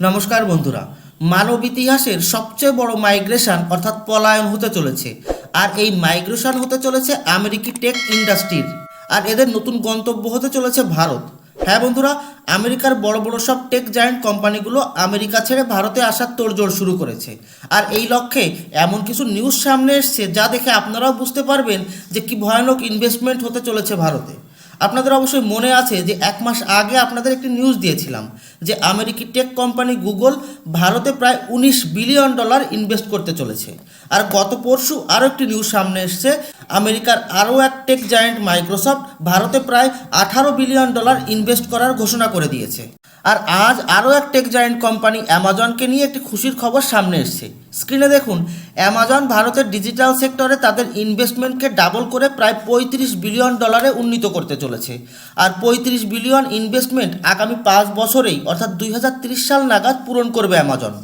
নমস্কার বন্ধুরা, মানব ইতিহাসের সবচেয়ে বড় মাইগ্রেশন অর্থাৎ পলায়ন হতে চলেছে। আর এই মাইগ্রেশন হতে চলেছে আমেরিকি টেক ইন্ডাস্ট্রির, আর এদের নতুন গন্তব্য হতে চলেছে ভারত। হ্যাঁ বন্ধুরা, আমেরিকার বড় বড় সব টেক জায়ান্ট কোম্পানিগুলো আমেরিকা ছেড়ে ভারতে আসার তোড়জোড় শুরু করেছে। আর এই লক্ষ্যে এমন কিছু নিউজ সামনে এসছে যা দেখে আপনারাও বুঝতে পারবেন যে কি ভয়ানক ইনভেস্টমেন্ট হতে চলেছে ভারতে। আপনাদের অবশ্যই মনে আছে যে এক মাস আগে আপনাদের একটি নিউজ দিয়েছিলাম যে আমেরিকি টেক কোম্পানি গুগল ভারতে প্রায় $19 বিলিয়ন ইনভেস্ট করতে চলেছে। আর গত পরশু আরও একটি নিউজ সামনে এসছে, আমেরিকার আরও এক টেক জায়ান্ট মাইক্রোসফট ভারতে প্রায় $18 বিলিয়ন ইনভেস্ট করার ঘোষণা করে দিয়েছে। আর আজ আরও এক টেক জায়ান্ট কোম্পানি অ্যামাজনকে নিয়ে একটি খুশির খবর সামনে এসছে। স্ক্রিনে দেখুন, অ্যামাজন ভারতের ডিজিটাল সেক্টরে তাদের ইনভেস্টমেন্টকে ডাবল করে প্রায় $35 বিলিয়ন উন্নীত করতে চলেছে। আর 35 বিলিয়ন ইনভেস্টমেন্ট আগামী 5 বছরেই অর্থাৎ 2030 সাল নাগাদ পূরণ করবে অ্যামাজন।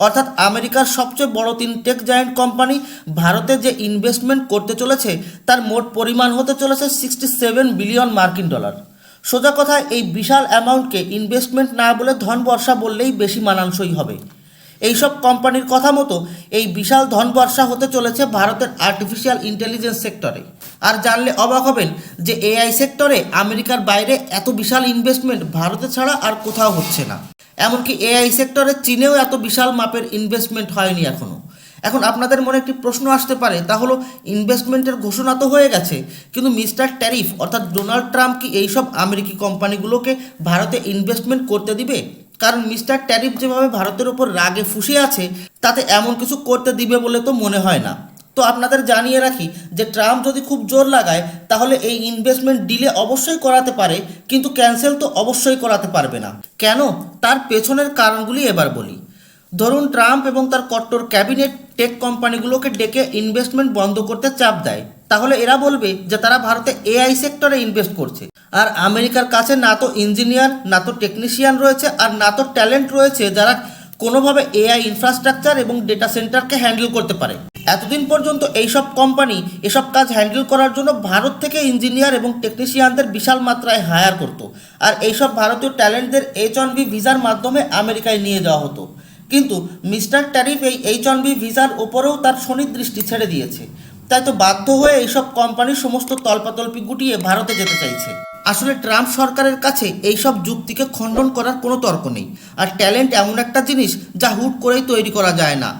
অর্থাৎ আমেরিকার সবচেয়ে বড় 3 টেক জায়ান্ট কোম্পানি ভারতে যে ইনভেস্টমেন্ট করতে চলেছে তার মোট পরিমাণ হতে চলেছে $67 বিলিয়ন মার্কিন ডলার। সোজা কথা, এই বিশাল অ্যামাউন্টকে ইনভেস্টমেন্ট না বলে ধন বর্ষা বললেই বেশি মানানসই হবে। এইসব কোম্পানির কথা মতো এই বিশাল ধন বর্ষা হতে চলেছে ভারতের আর্টিফিশিয়াল ইন্টেলিজেন্স সেক্টরে। আর জানলে অবাক হবেন যে এআই সেক্টরে আমেরিকার বাইরে এত বিশাল ইনভেস্টমেন্ট ভারতে ছাড়া আর কোথাও হচ্ছে না। এমনকি এআই সেক্টরে চীনেও এত বিশাল মাপের ইনভেস্টমেন্ট হয়নি এখনও। এখন আপনাদের মনে একটি প্রশ্ন আসতে পারে, তা হলো ইনভেস্টমেন্টের ঘোষণা তো হয়ে গেছে, কিন্তু মিস্টার ট্যারিফ অর্থাৎ ডোনাল্ড ট্রাম্প কি এইসব আমেরিকি কোম্পানিগুলোকে ভারতে ইনভেস্টমেন্ট করতে দিবে? কারণ মিস্টার ট্যারিফ যেভাবে ভারতের ওপর রাগে ফুঁসে আছে তাতে এমন কিছু করতে দিবে বলে তো মনে হয় না। তো আপনাদের জানিয়ে রাখি যে ট্রাম্প যদি খুব জোর লাগায় তাহলে এই ইনভেস্টমেন্ট ডিলে অবশ্যই করাতে পারে, কিন্তু ক্যান্সেল তো অবশ্যই করাতে পারবে না। কেন? তার পেছনের কারণগুলি এবার বলি। ধরুন, ট্রাম্প এবং তার কট্টর ক্যাবিনেট টেক কোম্পানিগুলোকে ডেকে ইনভেস্টমেন্ট বন্ধ করতে চাপ দেয়, তাহলে এরা বলবে যে তারা ভারতে এআই সেক্টরে ইনভেস্ট করছে। আর আমেরিকার কাছে না তো ইঞ্জিনিয়ার, না তো টেকনিশিয়ান রয়েছে, আর না তো ট্যালেন্ট রয়েছে যারা কোনোভাবে এআই ইনফ্রাস্ট্রাকচার এবং ডেটা সেন্টারকে হ্যান্ডেল করতে পারে। এতদিন পর্যন্ত এইসব কোম্পানি এসব কাজ হ্যান্ডেল করার জন্য ভারত থেকে ইঞ্জিনিয়ার এবং টেকনিশিয়ানদের বিশাল মাত্রায় হায়ার করত। আর এইসব ভারতীয় ট্যালেন্টদের H-1B ভিসার মাধ্যমে আমেরিকায় নিয়ে যাওয়া হতো। কিন্তু মিস্টার ট্যারিফ এই H-1B ভিসার ওপরেও তার সুদৃষ্টি ছেড়ে দিয়েছে। তাই তো বাধ্য হয়ে এইসব কোম্পানির সমস্ত তল্পাতল্পি গুটিয়ে ভারতে যেতে চাইছে। আসলে ট্রাম্প সরকারের কাছে এইসব যুক্তিকে খণ্ডন করার কোনো তর্ক নেই। আর ট্যালেন্ট এমন একটা জিনিস যা হুট করেই তৈরি করা যায় না।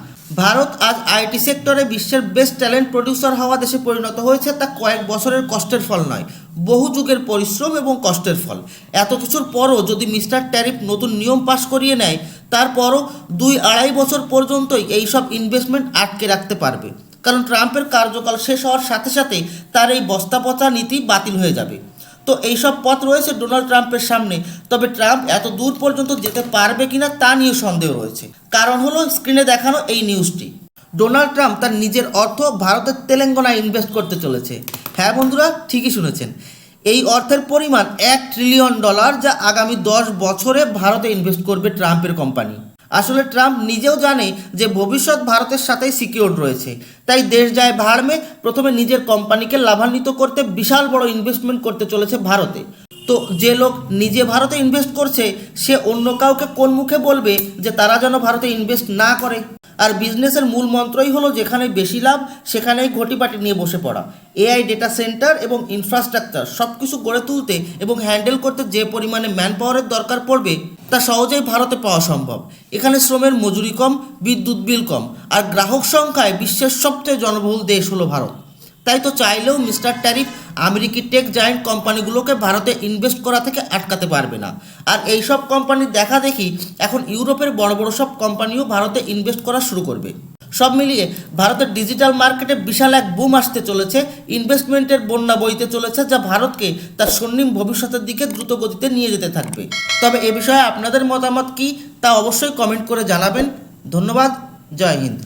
ভারত আজ আইটি সেক্টরে বিশ্বের বেস্ট ট্যালেন্ট প্রডিউসার হওয়া দেশে পরিণত হয়েছে, তা কয়েক বছরের কষ্টের ফল নয়, বহু যুগের পরিশ্রম এবং কষ্টের ফল। এত কিছুর পরও যদি মিস্টার ট্যারিফ নতুন নিয়ম পাশ করিয়ে নেয়, তারপরও 2-2.5 বছর পর্যন্তই এইসব ইনভেস্টমেন্ট আটকে রাখতে পারবে। কারণ ট্রাম্পের কার্যকাল শেষ হওয়ার সাথে সাথে তার এই বস্তা পচা নীতি বাতিল হয়ে যাবে। তো এইসব পথ রয়েছে ডোনাল্ড ট্রাম্পের সামনে, তবে ট্রাম্প এত দূর পর্যন্ত যেতে পারবে কিনা তা নিয়ে সন্দেহ রয়েছে। কারণ হলো স্ক্রিনে দেখানো এই নিউজটি। ডোনাল্ড ট্রাম্প তার নিজের অর্থ ভারতের তেলেঙ্গানায় ইনভেস্ট করতে চলেছে। হ্যাঁ বন্ধুরা, ঠিকই শুনেছেন, এই অর্থের পরিমাণ $1 ট্রিলিয়ন, যা আগামী 10 বছরে ভারতে ইনভেস্ট করবে ট্রাম্পের কোম্পানি। আসলে ট্রাম্প নিজেও জানে যে ভবিষ্যৎ ভারতের সাথেই সিকিউর রয়েছে, তাই দেশ যায় ভাড়মে প্রথমে নিজের কোম্পানিকে লাভান্বিত করতে বিশাল বড় ইনভেস্টমেন্ট করতে চলেছে ভারতে। তো যে লোক নিজে ভারতে ইনভেস্ট করছে সে অন্য কাউকে কোন মুখে বলবে যে তারা যেন ভারতে ইনভেস্ট না করে? আর বিজনেসের মূল মন্ত্রই হলো যেখানে বেশি লাভ সেখানেই ঘটিবাটি নিয়ে বসে পড়া। এআই ডেটা সেন্টার এবং ইনফ্রাস্ট্রাকচার সব কিছু গড়ে তুলতে এবং হ্যান্ডেল করতে যে পরিমাণে ম্যান পাওয়ারের দরকার পড়বে তা সহজেই ভারতে পাওয়া সম্ভব। এখানে শ্রমের মজুরি কম, বিদ্যুৎ বিল কম, আর গ্রাহক সংখ্যায় বিশ্বের সবচেয়ে জনবহুল দেশ হলো ভারত। তাই তো চাইলেও মিস্টার ট্যারিফ আমেরিকি টেক জায়ান্ট কোম্পানিগুলোকে ভারতে ইনভেস্ট করা থেকে আটকাতে পারবে না। আর এইসব কোম্পানির দেখা দেখি এখন ইউরোপের বড় বড় সব কোম্পানিও ভারতে ইনভেস্ট করা শুরু করবে। সব মিলিয়ে ভারতের ডিজিটাল মার্কেটে বিশাল এক বুম আসতে চলেছে, ইনভেস্টমেন্টের বন্যা বইতে চলেছে, যা ভারতকে তার স্বর্ণিম ভবিষ্যতের দিকে দ্রুত গতিতে নিয়ে যেতে থাকবে। তবে এ বিষয়ে আপনাদের মতামত কী তা অবশ্যই কমেন্ট করে জানাবেন। ধন্যবাদ। জয় হিন্দ।